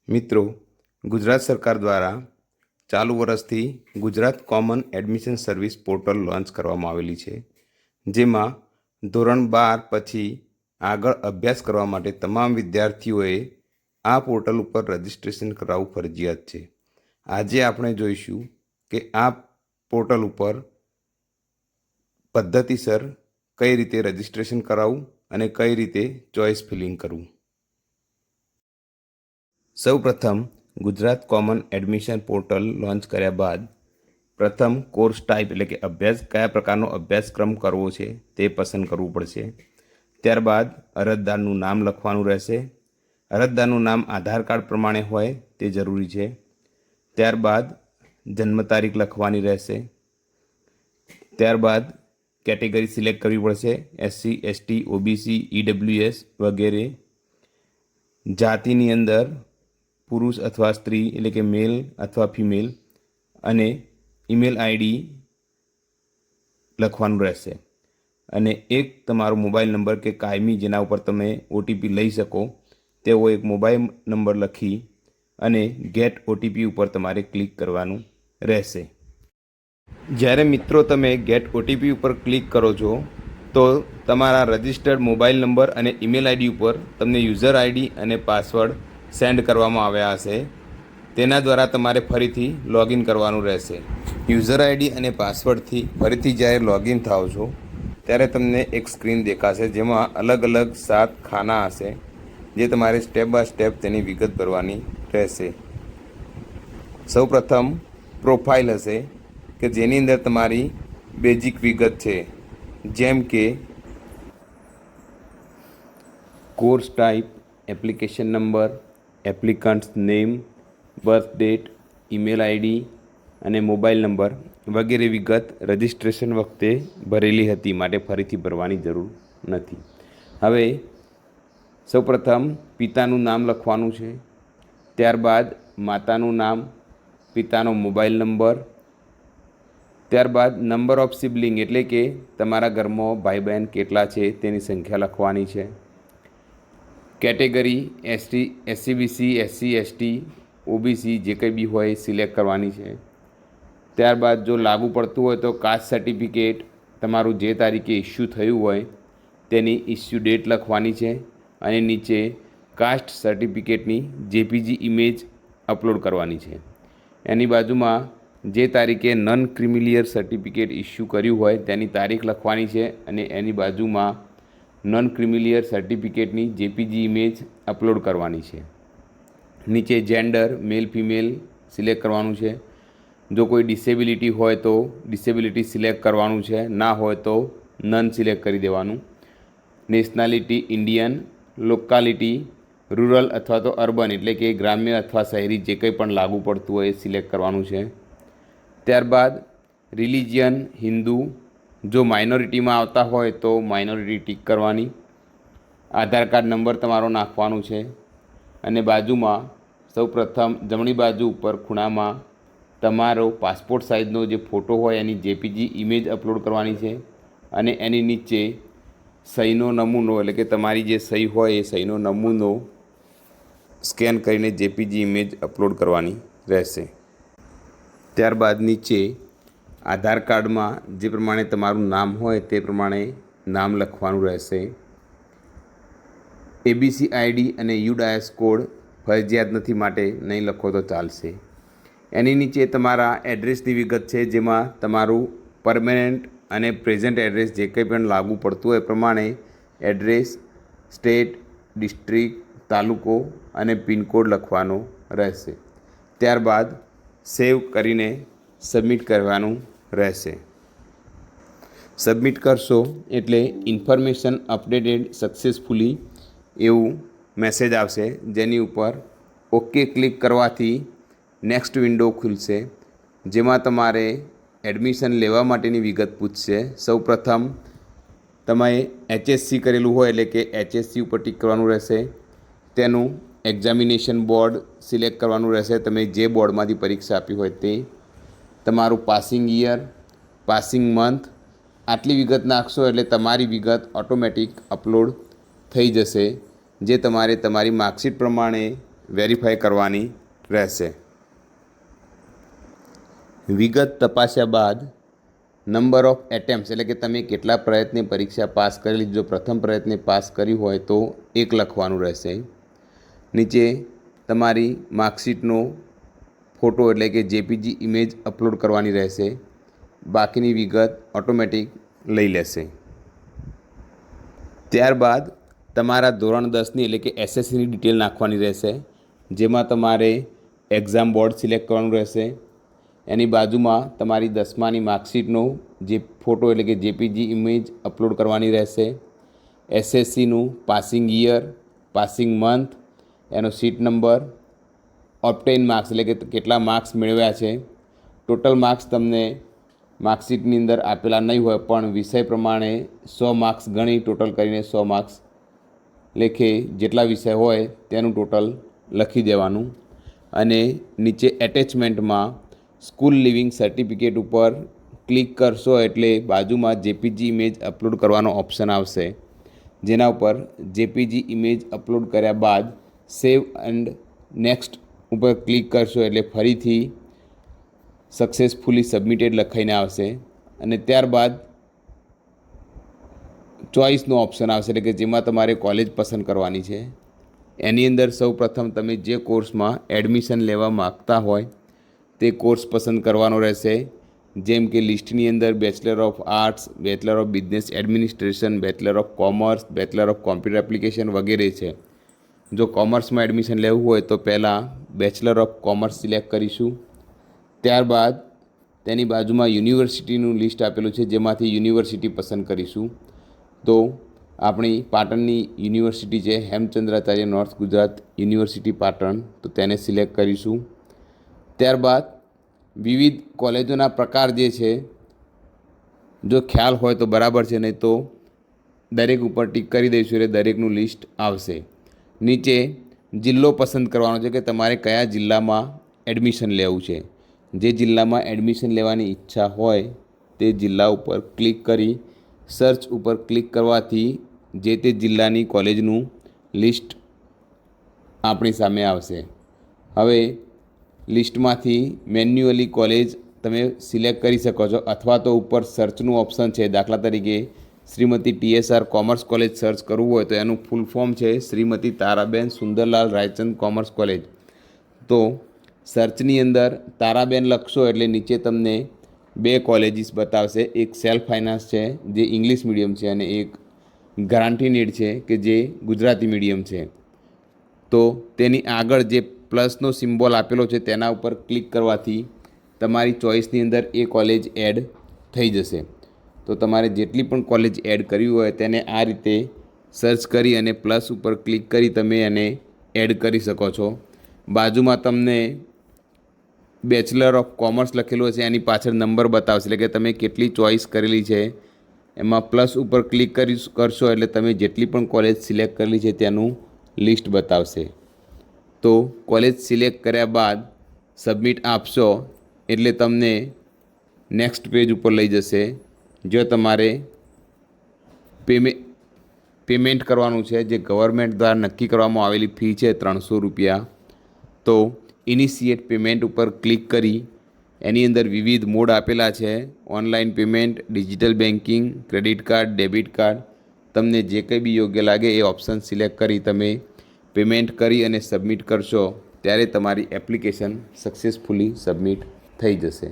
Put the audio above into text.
મિત્રો, ગુજરાત સરકાર દ્વારા ચાલુ વર્ષથી Gujarat common admission service portal launch કરવામાં આવેલી છે, જેમાં ધોરણ 12 પછી આગળ અભ્યાસ કરવા માટે તમામ વિદ્યાર્થીઓએ આ પોર્ટલ ઉપર રજિસ્ટ્રેશન કરાવવું ફરજિયાત છે. આજે આપણે જોઈશું કે આ પોર્ટલ ઉપર પદ્ધતિસર કઈ રીતે રજિસ્ટ્રેશન કરાવવું અને કઈ રીતે ચોઇસ ફિલિંગ કરવું. સૌપ્રથમ Gujarat common admission portal launch કર્યા બાદ પ્રથમ કોર્સ ટાઈપ એટલે કે કયા પ્રકારનો અભ્યાસક્રમ કરવો છે તે પસંદ કરવું પડશે. ત્યારબાદ અરજદારનું નામ લખવાનું રહેશે. અરજદારનું નામ આધાર કાર્ડ પ્રમાણે હોય તે જરૂરી છે. ત્યારબાદ જન્મ તારીખ લખવાની રહેશે. ત્યારબાદ કેટેગરી સિલેક્ટ કરવી પડશે, SC, ST, OBC, EWS વગેરે. જાતિની અંદર પુરુષ અથવા સ્ત્રી એટલે કે મેલ અથવા ફિમેલ અને ઈમેલ આઈડી લખવાનું રહેશે. અને એક તમારો મોબાઈલ નંબર કે કાયમી જેના ઉપર તમે OTP લઈ શકો તેવો એક મોબાઈલ નંબર લખી અને ગેટ OTP ઉપર તમારે ક્લિક કરવાનું રહેશે. જ્યારે મિત્રો તમે ગેટ OTP ઉપર ક્લિક કરો છો તો તમારા રજિસ્ટર્ડ મોબાઈલ નંબર અને ઈમેલ આઈડી ઉપર તમને યુઝર આઈડી અને પાસવર્ડ સેન્ડ કરવામાં આવ્યા હશે. તેના દ્વારા તમારે ફરીથી લોગિન કરવાનું રહેશે. યુઝર આઈડી અને પાસવર્ડથી ફરીથી જ્યારે લોગિન થાઓ છો ત્યારે તમને એક સ્ક્રીન દેખાશે, જેમાં અલગ અલગ 7 ખાના હશે, જે તમારે સ્ટેપ બાય સ્ટેપ તેની વિગત ભરવાની રહેશે. સૌપ્રથમ પ્રોફાઇલ હશે કે જેની અંદર તમારી બેઝિક વિગત છે, જેમ કે course type, application number, applicants name, birth date, email ID અને મોબાઈલ નંબર વગેરે વિગત રજિસ્ટ્રેશન વખતે ભરેલી હતી, માટે ફરીથી ભરવાની જરૂર નથી. હવે સૌપ્રથમ પિતાનું નામ લખવાનું છે. ત્યારબાદ માતાનું નામ, પિતાનો મોબાઈલ નંબર. ત્યારબાદ નંબર ઓફ સિબલિંગ એટલે કે તમારા ઘરમાં ભાઈ બહેન કેટલા છે તેની સંખ્યા લખવાની છે. Category SCBC, SC, ST, OBC જે કંઈ બી હોય સિલેક્ટ કરવાની છે. ત્યારબાદ જો લાગુ પડતું હોય તો કાસ્ટ સર્ટિફિકેટ તમારું જે તારીખે ઇસ્યુ થયું હોય તેની ઇસ્યુ ડેટ લખવાની છે અને નીચે કાસ્ટ સર્ટિફિકેટની JPG ઇમેજ અપલોડ કરવાની છે. એની બાજુમાં જે તારીખે નન ક્રિમિલિયર સર્ટિફિકેટ ઇસ્યુ કર્યું હોય તેની તારીખ લખવાની છે અને એની બાજુમાં નોન ક્રિમિલિયર સર્ટિફિકેટની JPG ઇમેજ અપલોડ કરવાની છે. નીચે જેન્ડર મેલ ફિમેલ સિલેક્ટ કરવાનું છે. જો કોઈ ડિસેબિલિટી હોય તો ડિસેબિલિટી સિલેક્ટ કરવાનું છે, ના હોય તો નન સિલેક્ટ કરી દેવાનું. નેશનાલિટી ઇન્ડિયન, લોકાલિટી રૂરલ અથવા તો અર્બન એટલે કે ગ્રામ્ય અથવા શહેરી જે કંઈ પણ લાગુ પડતું હોય એ સિલેક્ટ કરવાનું છે. ત્યારબાદ રિલિજિયન હિન્દુ, જો માઇનોરિટીમાં આવતા હોય તો માઇનોરિટી ટીક કરવાની. આધાર કાર્ડ નંબર તમારો નાખવાનો છે અને બાજુમાં સૌપ્રથમ જમણી બાજુ ઉપર ખૂણામાં તમારો પાસપોર્ટ સાઇઝનો જે ફોટો હોય એની JPG ઇમેજ અપલોડ કરવાની છે અને એની નીચે સહીનો નમૂનો એટલે કે તમારી જે સહી હોય એ સહીનો નમૂનો સ્કેન કરીને JPG ઇમેજ અપલોડ કરવાની રહેશે. ત્યારબાદ નીચે આધાર કાર્ડમાં જે પ્રમાણે તમારું નામ હોય તે પ્રમાણે નામ લખવાનું રહેશે. ABC ID અને UDIS કોડ ફરજિયાત નથી, માટે નહીં લખો તો ચાલશે. એની નીચે તમારા એડ્રેસની વિગત છે, જેમાં તમારું પરમેનન્ટ અને પ્રેઝન્ટ એડ્રેસ જે કંઈ પણ લાગુ પડતું હોય એ પ્રમાણે એડ્રેસ, સ્ટેટ, ડિસ્ટ્રિક્ટ, તાલુકો અને પિનકોડ લખવાનો રહેશે. ત્યારબાદ સેવ કરીને સબમિટ કરવાનું રહેશે. સબમિટ કરશો એટલે ઇન્ફોર્મેશન અપડેટેડ સક્સેસફુલી એવું મેસેજ આવશે, જેની ઉપર ઓકે ક્લિક કરવાથી નેક્સ્ટ વિન્ડો ખુલશે, જેમાં તમારે એડમિશન લેવા માટેની વિગત પૂછશે. સૌપ્રથમ તમે HSC કરેલું હોય એટલે કે HSC ઉપર ટીક કરવાનું રહેશે. તેનું એક્ઝામિનેશન બોર્ડ સિલેક્ટ કરવાનું રહેશે, તમે જે બોર્ડમાંથી પરીક્ષા આપી હોય તે. તમારું પાસિંગ યર, પાસિંગ મંથ, આટલી વિગત નાખશો એટલે તમારી વિગત ઓટોમેટિક અપલોડ થઈ જશે, જે તમારે તમારી માર્કશીટ પ્રમાણે વેરીફાઈ કરવાની રહેશે. વિગત તપાસ્યા બાદ નંબર ઓફ એટેમ્પ્ટ્સ એટલે કે તમે કેટલા પ્રયત્ને પરીક્ષા પાસ કરેલી, જો પ્રથમ પ્રયત્ને પાસ કરી હોય તો 1 લખવાનું રહેશે. નીચે તમારી માર્કશીટનો ફોટો એટલે કે જેપીજી ઇમેજ અપલોડ કરવાની રહેશે. બાકીની વિગત ઓટોમેટિક લઈ લેશે. ત્યારબાદ તમારા ધોરણ 10ની એટલે કે એસએસસીની ડિટેલ નાખવાની રહેશે, જેમાં તમારે એક્ઝામ બોર્ડ સિલેક્ટ કરવાનું રહેશે. એની બાજુમાં તમારી 10માની માર્કશીટનો જે ફોટો એટલે કે જેપીજી ઇમેજ અપલોડ કરવાની રહેશે. એસએસસીનું પાસિંગ યર, પાસિંગ મંથ, એનો સીટ નંબર, ઓબ્ટેન માર્ક્સ એટલે કે કેટલા માર્ક્સ મેળવ્યા છે. ટોટલ માર્ક્સ તમને માર્કશીટની અંદર આપેલા નહીં હોય, પણ વિષય પ્રમાણે 100 માર્ક્સ ગણી ટોટલ કરીને 100 માર્ક્સ લેખે જેટલા વિષય હોય તેનું ટોટલ લખી દેવાનું. અને નીચે એટેચમેન્ટમાં સ્કૂલ લિવિંગ સર્ટિફિકેટ ઉપર ક્લિક કરશો એટલે બાજુમાં જેપીજી ઇમેજ અપલોડ કરવાનો ઓપ્શન આવશે, જેના ઉપર જેપીજી ઇમેજ અપલોડ કર્યા બાદ સેવ એન્ડ નેક્સ્ટ ઉપર ક્લિક કરશો એટલે ફરીથી સક્સેસફુલી સબમિટેડ લખાઈને આવશે. અને ત્યારબાદ ચોઇસનો ઓપ્શન આવશે એટલે કે જેમાં તમારે કોલેજ પસંદ કરવાની છે. એની અંદર સૌપ્રથમ તમે જે કોર્સમાં એડમિશન લેવા માગતા હોય તે કોર્સ પસંદ કરવાનો રહેશે. જેમ કે લિસ્ટની અંદર bachelor of arts, bachelor of business administration, bachelor of commerce, bachelor of computer application વગેરે છે. જો કોમર્સમાં એડમિશન લેવું હોય તો પહેલાં બેચલર ઓફ કોમર્સ સિલેક્ટ કરીશું. ત્યારબાદ તેની બાજુમાં યુનિવર્સિટીનું લિસ્ટ આપેલું છે, જેમાંથી યુનિવર્સિટી પસંદ કરીશું. તો આપણી પાટણની યુનિવર્સિટી છે હેમચંદ્રાચાર્ય નોર્થ ગુજરાત યુનિવર્સિટી પાટણ, તો તેને સિલેક્ટ કરીશું. ત્યારબાદ વિવિધ કોલેજોના પ્રકાર જે છે જો ખ્યાલ હોય તો બરાબર છે, નહીં તો દરેક ઉપર ટિક કરી દઈશું એટલે દરેકનું લિસ્ટ આવશે. નીચે જિલ્લો પસંદ કરવાનો છે કે તમારે કયા જિલ્લામાં એડમિશન લેવું છે. જે જિલ્લામાં એડમિશન લેવાની ઈચ્છા હોય તે જિલ્લા ઉપર ક્લિક કરી સર્ચ ઉપર ક્લિક કરવાથી જે તે જિલ્લાની કોલેજનું લિસ્ટ આપણી સામે આવશે. હવે લિસ્ટમાંથી મેન્યુઅલી કોલેજ તમે સિલેક્ટ કરી શકો છો, અથવા તો ઉપર સર્ચનું ઓપ્શન છે. દાખલા તરીકે Shrimati TSR commerce college search કરવું હોય તો એનું ફૂલ ફોર્મ છે શ્રીમતી તારાબેન સુંદરલાલ રાયચંદ કોમર્સ કોલેજ. તો સર્ચની અંદર તારાબેન લખશો એટલે નીચે તમને 2 કોલેજીસ બતાવશે. એક સેલ્ફ ફાઇનાન્સ છે જે ઇંગ્લિશ મીડિયમ છે અને એક ગ્રાન્ટીનેડ છે કે જે ગુજરાતી મીડિયમ છે. તો તેની આગળ જે પ્લસનો સિમ્બોલ આપેલો છે તેના ઉપર ક્લિક કરવાથી તમારી ચોઇસની અંદર એ કોલેજ એડ થઈ જશે. તો તમારે જેટલી પણ કોલેજ એડ કરવી હોય તેને આ રીતે સર્ચ કરી અને પ્લસ ઉપર ક્લિક કરી તમે એને એડ કરી શકો છો. બાજુમાં તમને બેચલર ઓફ કોમર્સ લખેલું હશે, એની પાછળ નંબર બતાવશે એટલે કે તમે કેટલી ચોઇસ કરેલી છે. એમાં પ્લસ ઉપર ક્લિક કરશો એટલે તમે જેટલી પણ કોલેજ સિલેક્ટ કરેલી છે તેનું લિસ્ટ બતાવશે. તો કોલેજ સિલેક્ટ કર્યા બાદ સબમિટ આપશો એટલે તમને નેક્સ્ટ પેજ ઉપર લઈ જશે. જો તમારે પેમેન્ટ કરવાનું છે, જે ગવર્મેન્ટ દ્વારા નક્કી કરવામાં આવેલી ફી છે 300 રૂપિયા, તો ઇનિશિએટ પેમેન્ટ ઉપર ક્લિક કરી એની અંદર વિવિધ મોડ આપેલા છે. Online payment, digital banking, credit card, debit card, તમને જે કંઈ બી યોગ્ય લાગે એ ઓપ્શન સિલેક્ટ કરી તમે પેમેન્ટ કરી અને સબમિટ કરશો ત્યારે તમારી એપ્લિકેશન સક્સેસફુલી સબમિટ થઈ જશે.